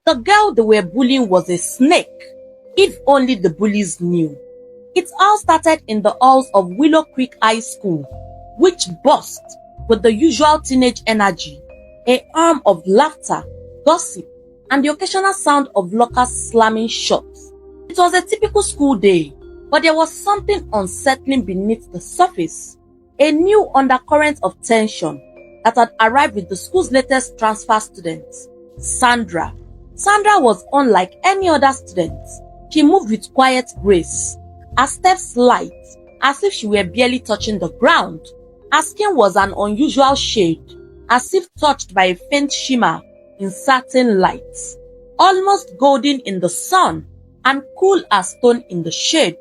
The girl they were bullying was a snake, if only the bullies knew. It all started in the halls of Willow Creek High School, which burst with the usual teenage energy, a arm of laughter, gossip, and the occasional sound of lockers slamming shut. It was a typical school day, but there was something unsettling beneath the surface, a new undercurrent of tension that had arrived with the school's latest transfer student, Sandra. Sandra was unlike any other student. She moved with quiet grace, her steps light, as if she were barely touching the ground. Her skin was an unusual shade, as if touched by a faint shimmer in certain lights, almost golden in the sun and cool as stone in the shade.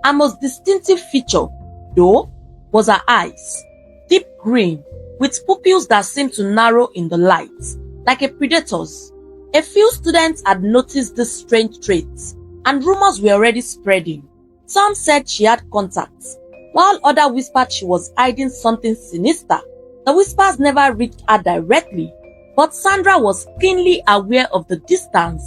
Her most distinctive feature, though, was her eyes, deep green, with pupils that seemed to narrow in the light, like a predator's. A few students had noticed this strange trait, and rumors were already spreading. Some said she had contacts, while others whispered she was hiding something sinister. The whispers never reached her directly, but Sandra was keenly aware of the distance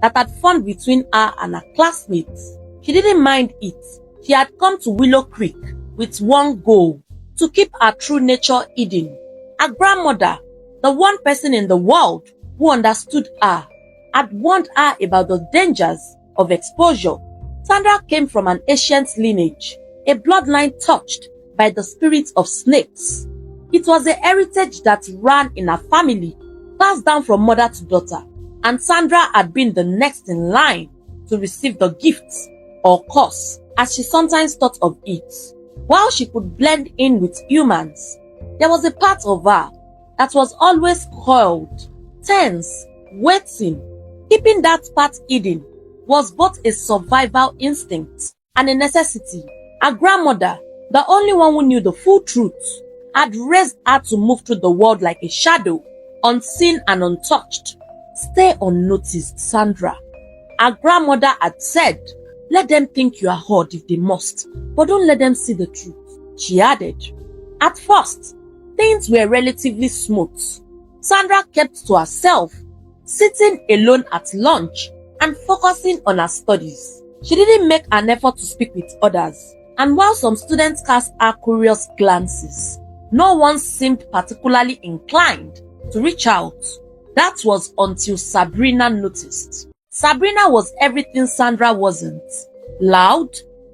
that had formed between her and her classmates. She didn't mind it. She had come to Willow Creek with one goal: to keep her true nature hidden. Her grandmother, the one person in the world who understood her, had warned her about the dangers of exposure. Sandra came from an ancient lineage, a bloodline touched by the spirits of snakes. It was a heritage that ran in her family, passed down from mother to daughter, and Sandra had been the next in line to receive the gifts, or curse, as she sometimes thought of it. While she could blend in with humans, there was a part of her that was always coiled, tense, waiting. Keeping that part hidden was both a survival instinct and a necessity. Her grandmother, the only one who knew the full truth, had raised her to move through the world like a shadow, unseen and untouched. Stay unnoticed, Sandra. Her grandmother had said, let them think you are odd if they must, but don't let them see the truth. She added, at first, things were relatively smooth. Sandra kept to herself, sitting alone at lunch and focusing on her studies. She didn't make an effort to speak with others, and while some students cast her curious glances, no one seemed particularly inclined to reach out. That was until Sabrina noticed. Sabrina was everything Sandra wasn't: loud,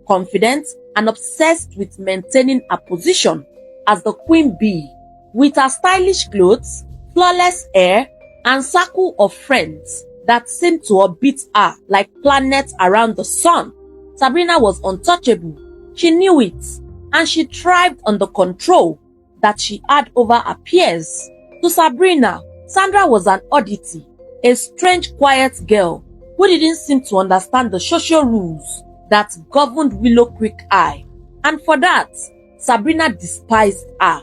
confident, and obsessed with maintaining her position as the queen bee. With her stylish clothes, flawless hair, and circle of friends that seemed to orbit her like planets around the sun, Sabrina was untouchable. She knew it, and she thrived on the control that she had over her peers. To Sabrina, Sandra was an oddity, a strange, quiet girl who didn't seem to understand the social rules that governed Willow Creek High, and for that, Sabrina despised her.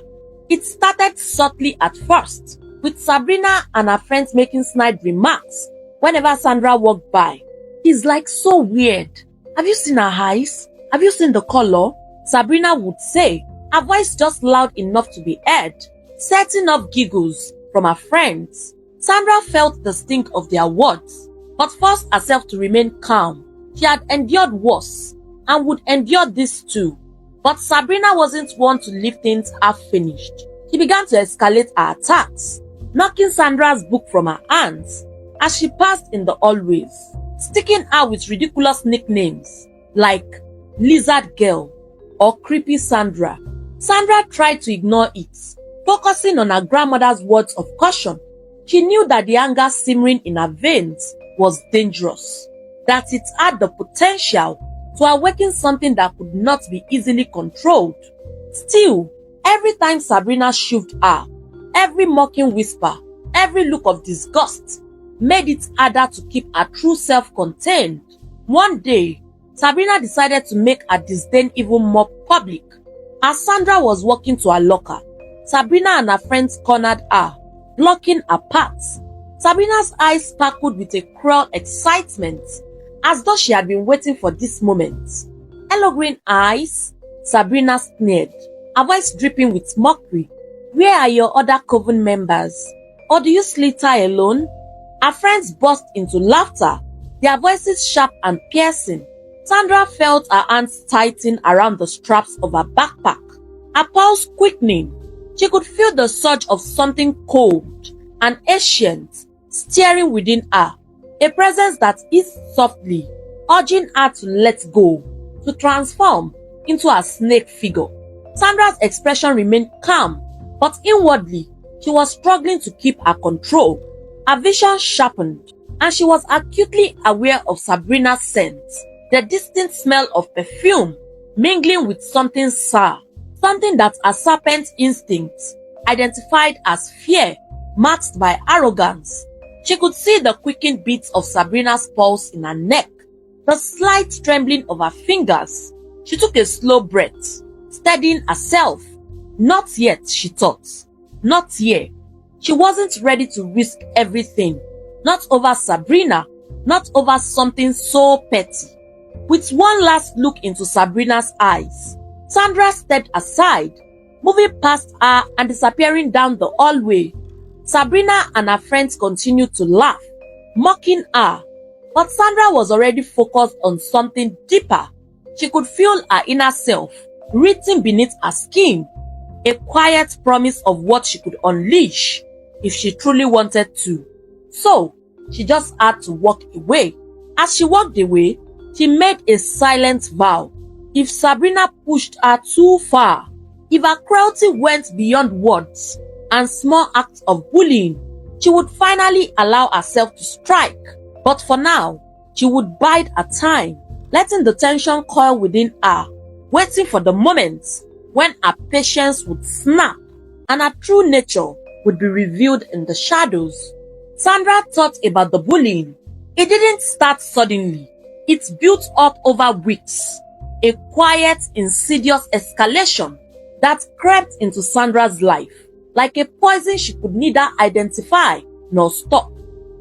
It started subtly at first, with Sabrina and her friends making snide remarks whenever Sandra walked by. He's like so weird. Have you seen her eyes? Have you seen the color? Sabrina would say, her voice just loud enough to be heard, setting off giggles from her friends. Sandra felt the sting of their words, but forced herself to remain calm. She had endured worse, and would endure this too. But Sabrina wasn't one to leave things half finished. She began to escalate her attacks, knocking Sandra's book from her hands as she passed in the hallways, sticking her with ridiculous nicknames like Lizard Girl or Creepy Sandra. Sandra tried to ignore it, focusing on her grandmother's words of caution. She knew that the anger simmering in her veins was dangerous, that it had the potential to awaken something that could not be easily controlled. Still, every time Sabrina shoved her, every mocking whisper, every look of disgust made it harder to keep her true self contained. One day, Sabrina decided to make her disdain even more public. As Sandra was walking to her locker, Sabrina and her friends cornered her, blocking her path. Sabrina's eyes sparkled with a cruel excitement, as though she had been waiting for this moment. "Hello, green eyes," Sabrina sneered, her voice dripping with mockery. "Where are your other coven members? Or do you slither alone?" Her friends burst into laughter, their voices sharp and piercing. Sandra felt her hands tighten around the straps of her backpack, her pulse quickening. She could feel the surge of something cold and ancient stirring within her, a presence that eased softly, urging her to let go, to transform into a snake figure. Sandra's expression remained calm, but inwardly, she was struggling to keep her control. Her vision sharpened, and she was acutely aware of Sabrina's scent, the distinct smell of perfume mingling with something sour, something that her serpent instincts identified as fear, masked by arrogance. She could see the quickened beats of Sabrina's pulse in her neck, the slight trembling of her fingers. She took a slow breath, steadying herself. Not yet, she thought. Not yet. She wasn't ready to risk everything. Not over Sabrina, not over something so petty. With one last look into Sabrina's eyes, Sandra stepped aside, moving past her and disappearing down the hallway. Sabrina and her friends continued to laugh, mocking her, but Sandra was already focused on something deeper. She could feel her inner self written beneath her skin, a quiet promise of what she could unleash if she truly wanted to. So, she just had to walk away. As she walked away, she made a silent vow. If Sabrina pushed her too far, if her cruelty went beyond words and small acts of bullying, she would finally allow herself to strike. But for now, she would bide her time, letting the tension coil within her, waiting for the moment when her patience would snap and her true nature would be revealed in the shadows. Sandra thought about the bullying. It didn't start suddenly. It built up over weeks, a quiet, insidious escalation that crept into Sandra's life, like a poison she could neither identify nor stop.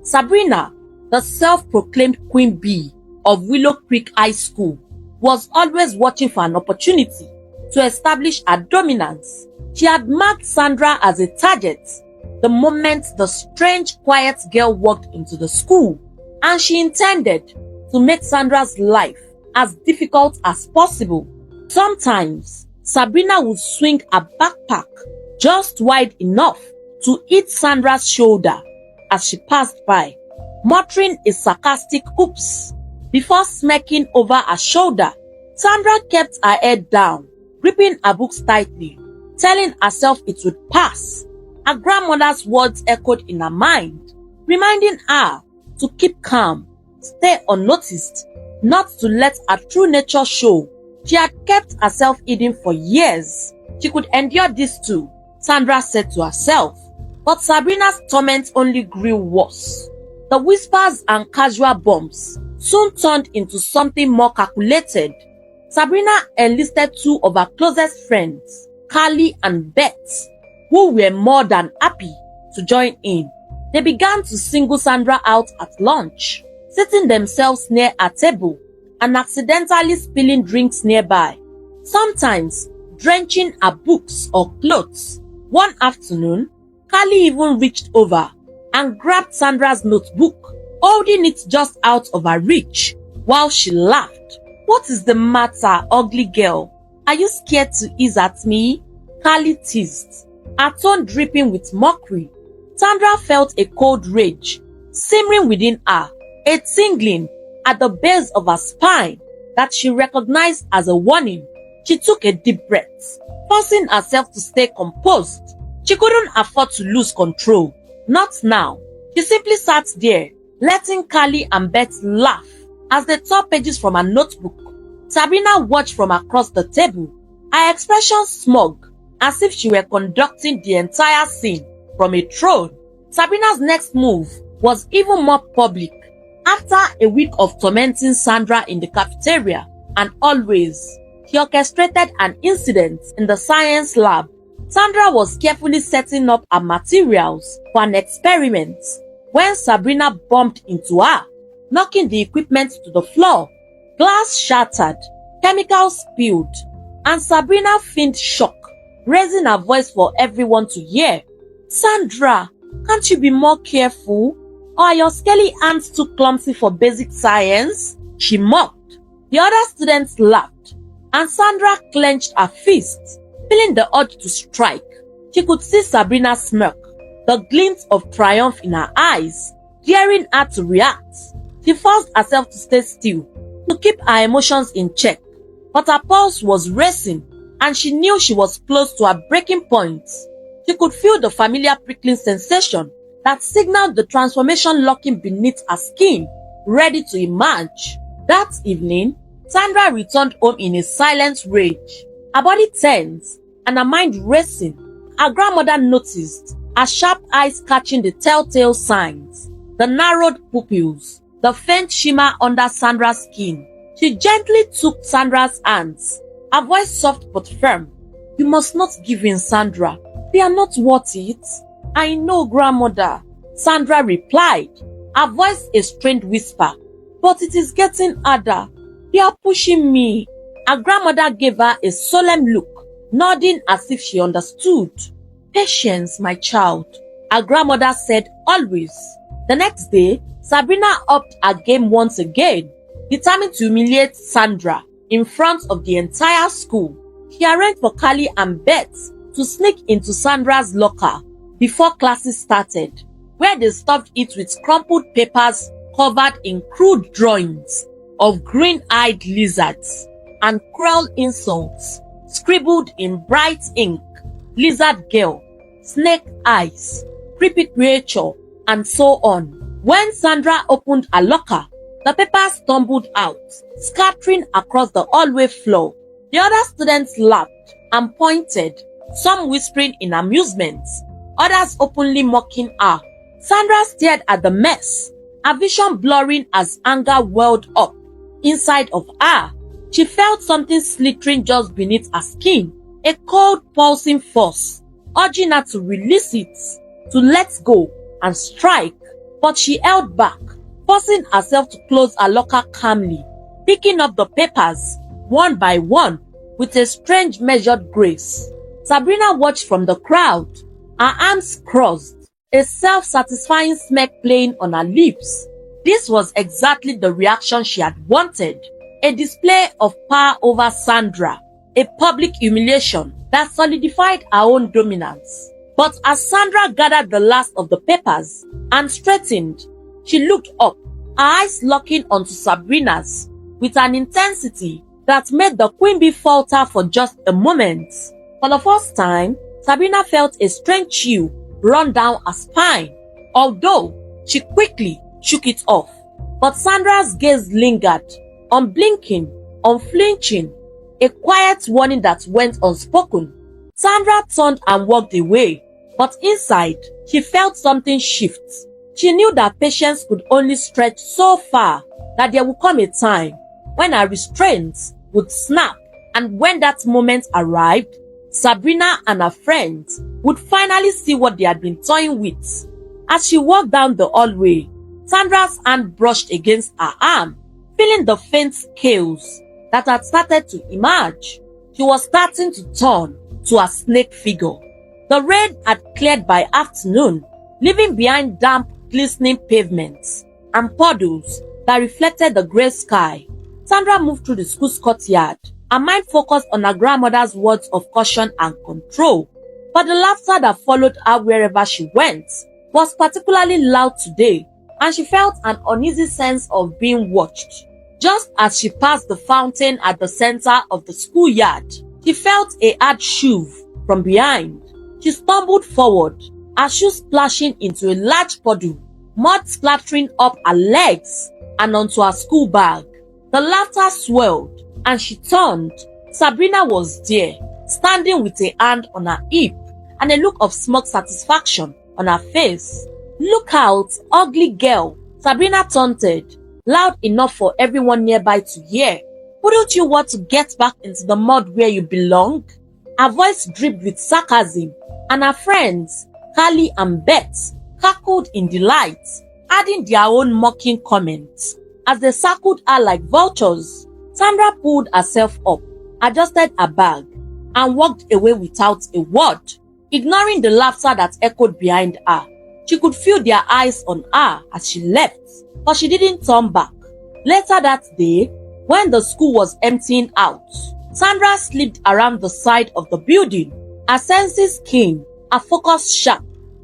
Sabrina, the self-proclaimed Queen Bee of Willow Creek High School, was always watching for an opportunity to establish her dominance. She had marked Sandra as a target the moment the strange, quiet girl walked into the school, and she intended to make Sandra's life as difficult as possible. Sometimes, Sabrina would swing her backpack just wide enough to hit Sandra's shoulder as she passed by, muttering a sarcastic oops. Before smirking over her shoulder, Sandra kept her head down, gripping her books tightly, telling herself it would pass. Her grandmother's words echoed in her mind, reminding her to keep calm, stay unnoticed, not to let her true nature show. She had kept herself hidden for years. She could endure this too, Sandra said to herself. But Sabrina's torment only grew worse. The whispers and casual bumps soon turned into something more calculated. Sabrina enlisted two of her closest friends, Carly and Beth, who were more than happy to join in. They began to single Sandra out at lunch, sitting themselves near a table and accidentally spilling drinks nearby, sometimes drenching her books or clothes. One afternoon, Carly even reached over and grabbed Sandra's notebook, holding it just out of her reach, while she laughed. "What is the matter, ugly girl? Are you scared to ease at me?" Carly teased, her tone dripping with mockery. Sandra felt a cold rage simmering within her, a tingling at the base of her spine that she recognized as a warning. She took a deep breath, forcing herself to stay composed. She couldn't afford to lose control. Not now. She simply sat there, letting Carly and Beth laugh as they tore pages from her notebook. Sabrina watched from across the table, her expression smug, as if she were conducting the entire scene from a throne. Sabrina's next move was even more public. After a week of tormenting Sandra in the cafeteria and always, she orchestrated an incident in the science lab. Sandra was carefully setting up her materials for an experiment when Sabrina bumped into her, knocking the equipment to the floor. Glass shattered, chemicals spilled, and Sabrina feigned shock, raising her voice for everyone to hear. "Sandra, can't you be more careful?" Or are your scaly hands too clumsy for basic science? She mocked. The other students laughed, and Sandra clenched her fists, feeling the urge to strike. She could see Sabrina smirk, the glint of triumph in her eyes, daring her to react. She forced herself to stay still, to keep her emotions in check, but her pulse was racing, and she knew she was close to her breaking point. She could feel the familiar prickling sensation that signaled the transformation lurking beneath her skin, ready to emerge. That evening, Sandra returned home in a silent rage. Her body tense and her mind racing. Her grandmother noticed, her sharp eyes catching the telltale signs, the narrowed pupils, the faint shimmer under Sandra's skin. She gently took Sandra's hands, her voice soft but firm. "You must not give in, Sandra. They are not worth it." "I know, grandmother," Sandra replied, her voice a strained whisper. "But it is getting harder. They are pushing me." Her grandmother gave her a solemn look, nodding as if she understood. "Patience, my child," her grandmother said always. The next day, Sabrina upped her game once again, determined to humiliate Sandra in front of the entire school. She arranged for Carly and Beth to sneak into Sandra's locker before classes started, where they stuffed it with crumpled papers covered in crude drawings of green-eyed lizards and cruel insults scribbled in bright ink: lizard girl, snake eyes, creepy creature, and so on. When Sandra opened her locker, the papers tumbled out, scattering across the hallway floor. The other students laughed and pointed, some whispering in amusement, others openly mocking her. Sandra stared at the mess, her vision blurring as anger welled up inside of her. She felt something slithering just beneath her skin, a cold pulsing force, urging her to release it, to let go and strike. But she held back, forcing herself to close her locker calmly, picking up the papers one by one with a strange measured grace. Sabrina watched from the crowd, her arms crossed, a self-satisfying smirk playing on her lips. This was exactly the reaction she had wanted, a display of power over Sandra, a public humiliation that solidified her own dominance. But as Sandra gathered the last of the papers and straightened, she looked up, her eyes locking onto Sabrina's with an intensity that made the queen bee falter for just a moment. For the first time, Sabrina felt a strange chill run down her spine, although she quickly shook it off. But Sandra's gaze lingered, unblinking, unflinching, a quiet warning that went unspoken. Sandra turned and walked away, but inside, she felt something shift. She knew that patience could only stretch so far, that there would come a time when her restraints would snap, and when that moment arrived, Sabrina and her friends would finally see what they had been toying with. As she walked down the hallway, Sandra's hand brushed against her arm, feeling the faint scales that had started to emerge. She was starting to turn to a snake figure. The rain had cleared by afternoon, leaving behind damp, glistening pavements and puddles that reflected the grey sky. Sandra moved through the school's courtyard, her mind focused on her grandmother's words of caution and control. But the laughter that followed her wherever she went was particularly loud today, and she felt an uneasy sense of being watched. Just as she passed the fountain at the center of the schoolyard, she felt a hard shove from behind. She stumbled forward, her shoes splashing into a large puddle, mud splattering up her legs and onto her school bag. The laughter swelled, and she turned. Sabrina was there, standing with a hand on her hip and a look of smug satisfaction on her face. "Look out, ugly girl," Sabrina taunted, loud enough for everyone nearby to hear. "Wouldn't you want to get back into the mud where you belong?" Her voice dripped with sarcasm, and her friends, Carly and Beth, cackled in delight, adding their own mocking comments. As they circled her like vultures, Sandra pulled herself up, adjusted her bag, and walked away without a word, ignoring the laughter that echoed behind her. She could feel their eyes on her as she left, but she didn't turn back. Later that day, when the school was emptying out, Sandra slipped around the side of the building, her senses keen, her focus sharp.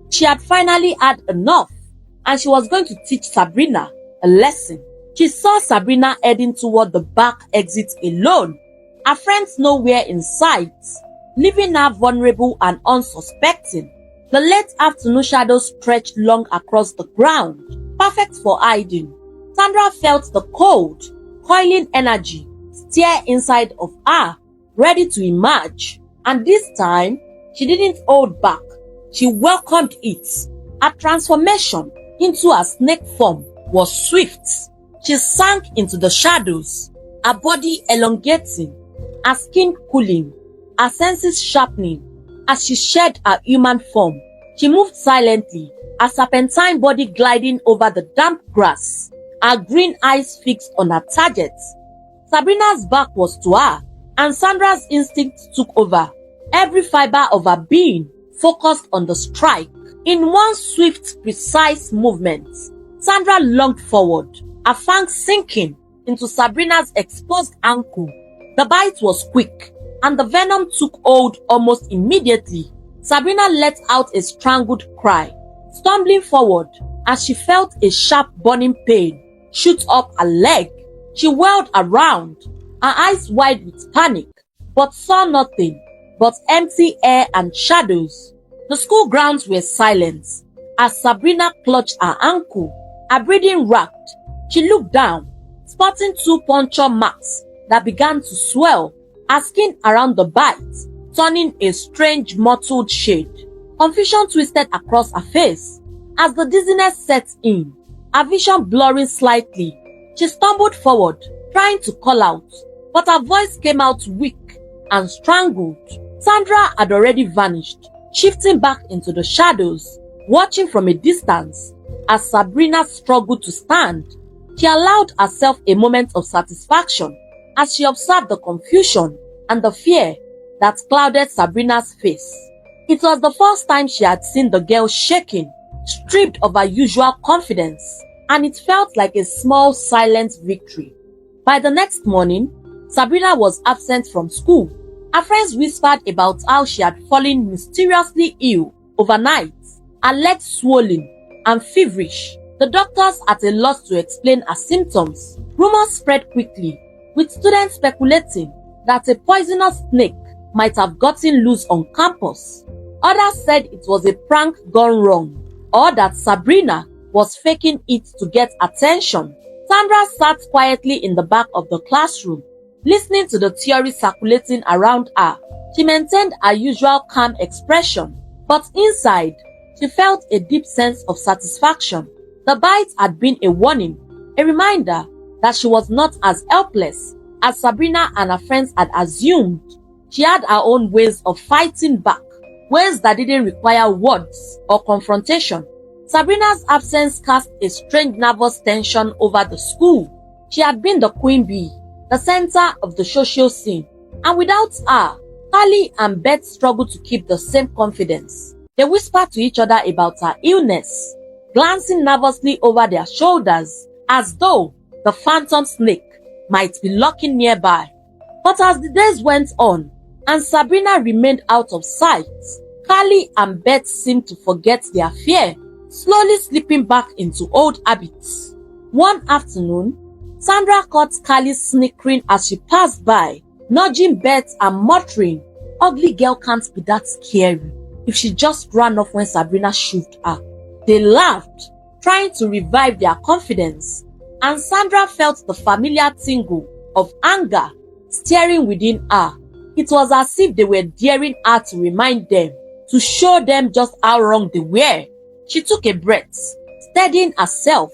She had finally had enough, and she was going to teach Sabrina a lesson. She saw Sabrina heading toward the back exit alone, her friends nowhere in sight, leaving her vulnerable and unsuspecting. The late afternoon shadows stretched long across the ground, perfect for hiding. Sandra felt the cold, coiling energy stir inside of her, ready to emerge. And this time, she didn't hold back. She welcomed it. Her transformation into a snake form was swift. She sank into the shadows, her body elongating, her skin cooling, her senses sharpening. As she shed her human form, she moved silently, her serpentine body gliding over the damp grass, her green eyes fixed on her target. Sabrina's back was to her, and Sandra's instinct took over. Every fiber of her being focused on the strike. In one swift, precise movement, Sandra lunged forward, her fangs sinking into Sabrina's exposed ankle. The bite was quick, and the venom took hold almost immediately. Sabrina let out a strangled cry, stumbling forward as she felt a sharp burning pain shoot up her leg. She whirled around, her eyes wide with panic, but saw nothing but empty air and shadows. The school grounds were silent as Sabrina clutched her ankle, her breathing racked. She looked down, spotting 2 puncture marks that began to swell, her skin around the bite turning a strange mottled shade. Confusion twisted across her face as the dizziness set in, her vision blurring slightly. She stumbled forward, trying to call out, but her voice came out weak and strangled. Sandra had already vanished, shifting back into the shadows, watching from a distance. As Sabrina struggled to stand, she allowed herself a moment of satisfaction as she observed the confusion and the fear that clouded Sabrina's face. It was the first time she had seen the girl shaking, stripped of her usual confidence, and it felt like a small, silent victory. By the next morning, Sabrina was absent from school. Her friends whispered about how she had fallen mysteriously ill overnight, her legs swollen and feverish. The doctors at a loss to explain her symptoms. Rumors spread quickly, with students speculating that a poisonous snake might have gotten loose on campus. Others said it was a prank gone wrong, or that Sabrina was faking it to get attention. Sandra sat quietly in the back of the classroom, listening to the theory circulating around her. She maintained her usual calm expression, but inside, she felt a deep sense of satisfaction. The bite had been a warning, a reminder that she was not as helpless as Sabrina and her friends had assumed. She had her own ways of fighting back, ways that didn't require words or confrontation. Sabrina's absence cast a strange nervous tension over the school. She had been the queen bee, the center of the social scene, and without her, Carly and Beth struggled to keep the same confidence. They whispered to each other about her illness, glancing nervously over their shoulders as though the phantom snake might be lurking nearby. But as the days went on and Sabrina remained out of sight, Carly and Beth seemed to forget their fear, slowly slipping back into old habits. One afternoon, Sandra caught Carly snickering as she passed by, nudging Beth and muttering, "Ugly girl can't be that scary if she just ran off when Sabrina shoved her." They laughed, trying to revive their confidence, and Sandra felt the familiar tingle of anger stirring within her. It was as if they were daring her to remind them, to show them just how wrong they were. She took a breath, steadying herself,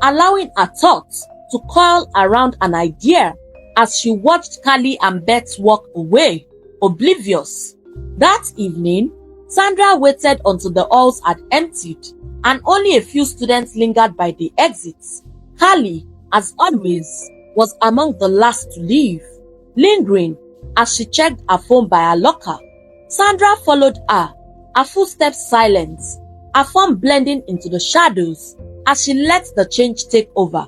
allowing her thoughts to coil around an idea as she watched Carly and Beth walk away, oblivious. That evening, Sandra waited until the halls had emptied and only a few students lingered by the exits. Carly, as always, was among the last to leave, lingering as she checked her phone by her locker. Sandra followed her, her footsteps silent, her form blending into the shadows as she let the change take over.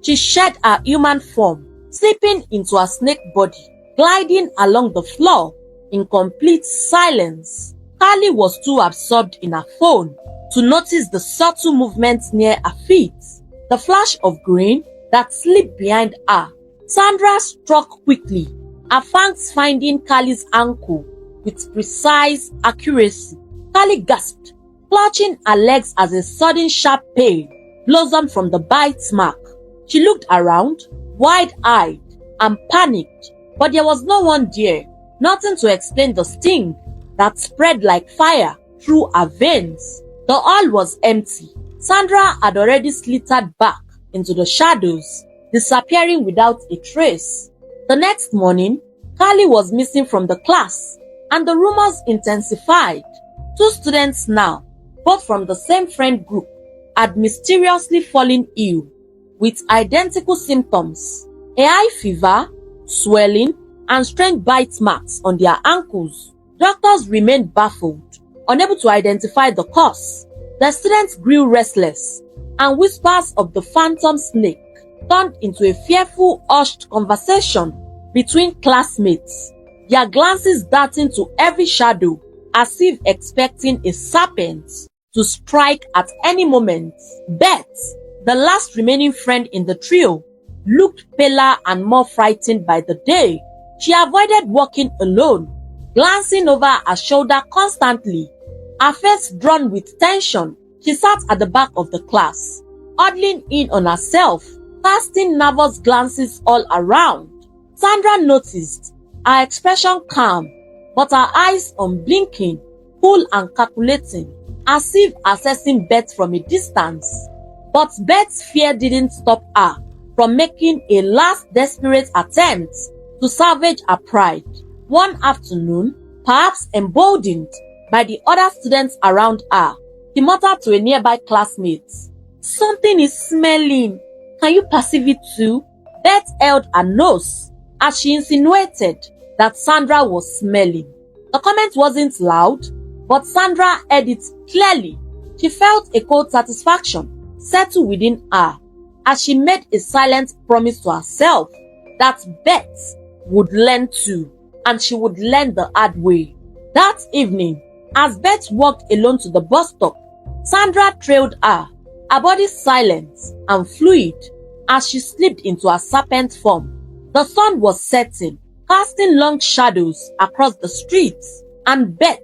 She shed her human form, slipping into her snake body, gliding along the floor in complete silence. Carly was too absorbed in her phone to notice the subtle movements near her feet, the flash of green that slipped behind her. Sandra struck quickly, her fangs finding Carly's ankle with precise accuracy. Carly gasped, clutching her legs as a sudden sharp pain blossomed from the bite mark. She looked around, wide-eyed and panicked, but there was no one there, nothing to explain the sting that spread like fire through her veins. The hall was empty. Sandra had already slithered back into the shadows, disappearing without a trace. The next morning, Carly was missing from the class, and the rumors intensified. 2 students now, both from the same friend group, had mysteriously fallen ill with identical symptoms: a high fever, swelling, and strange bite marks on their ankles. Doctors remained baffled, unable to identify the cause. The students grew restless, and whispers of the phantom snake turned into a fearful, hushed conversation between classmates, their glances darting to every shadow as if expecting a serpent to strike at any moment. Beth, the last remaining friend in the trio, looked paler and more frightened by the day. She avoided walking alone, glancing over her shoulder constantly, her face drawn with tension. She sat at the back of the class, huddling in on herself, casting nervous glances all around. Sandra noticed, her expression calm, but her eyes unblinking, cool and calculating, as if assessing Beth from a distance. But Beth's fear didn't stop her from making a last desperate attempt to salvage her pride. One afternoon, perhaps emboldened by the other students around her, he muttered to a nearby classmate, "Something is smelling. Can you perceive it too?" Beth held her nose as she insinuated that Sandra was smelling. The comment wasn't loud, but Sandra heard it clearly. She felt a cold satisfaction settle within her as she made a silent promise to herself that Beth would learn too, and she would learn the hard way. That evening, as Beth walked alone to the bus stop, Sandra trailed her, her body silent and fluid as she slipped into her serpent form. The sun was setting, casting long shadows across the streets, and Beth,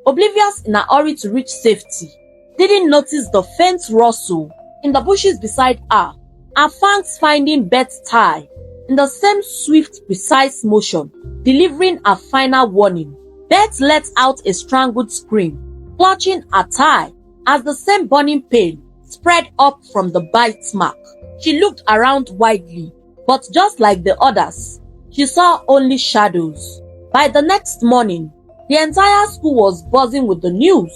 oblivious in her hurry to reach safety, didn't notice the faint rustle in the bushes beside her, her fangs finding Beth's thigh in the same swift, precise motion, delivering a final warning. Beth let out a strangled scream, clutching her thigh as the same burning pain spread up from the bite mark. She looked around widely, but just like the others, she saw only shadows. By the next morning, the entire school was buzzing with the news.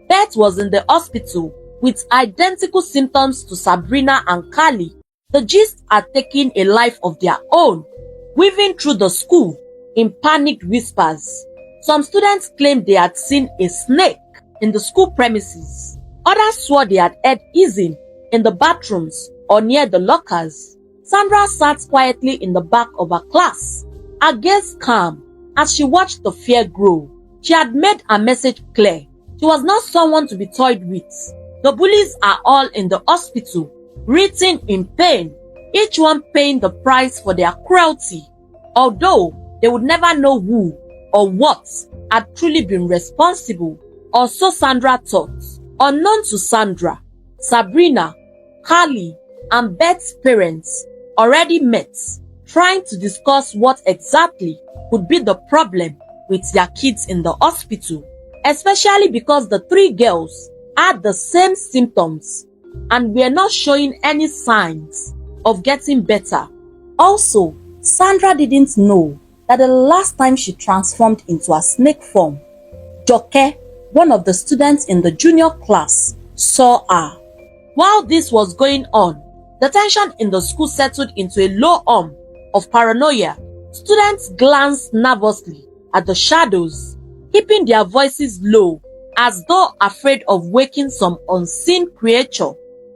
Beth was in the hospital with identical symptoms to Sabrina and Carly. The gist had taken a life of their own, weaving through the school in panicked whispers. Some students claimed they had seen a snake in the school premises. Others swore they had heard hissing in the bathrooms or near the lockers. Sandra sat quietly in the back of her class, her gaze calm as she watched the fear grow. She had made her message clear. She was not someone to be toyed with. The bullies are all in the hospital, writhing in pain, each one paying the price for their cruelty, although they would never know who or what had truly been responsible, or so Sandra thought. Unknown to Sandra, Sabrina, Carly, and Beth's parents already met, trying to discuss what exactly could be the problem with their kids in the hospital, especially because the 3 girls had the same symptoms and were not showing any signs of getting better. Also, Sandra didn't know that the last time she transformed into a snake form, Joke, one of the students in the junior class, saw her. While this was going on, the tension in the school settled into a low hum of paranoia. Students glanced nervously at the shadows, keeping their voices low as though afraid of waking some unseen creature.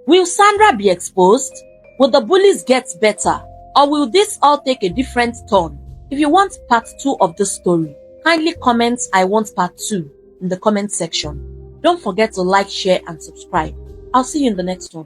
Will Sandra be exposed? Will the bullies get better? Or will this all take a different turn? If you want part 2 of this story, kindly comment "I want part 2" in the comment section. Don't forget to like, share and subscribe. I'll see you in the next one.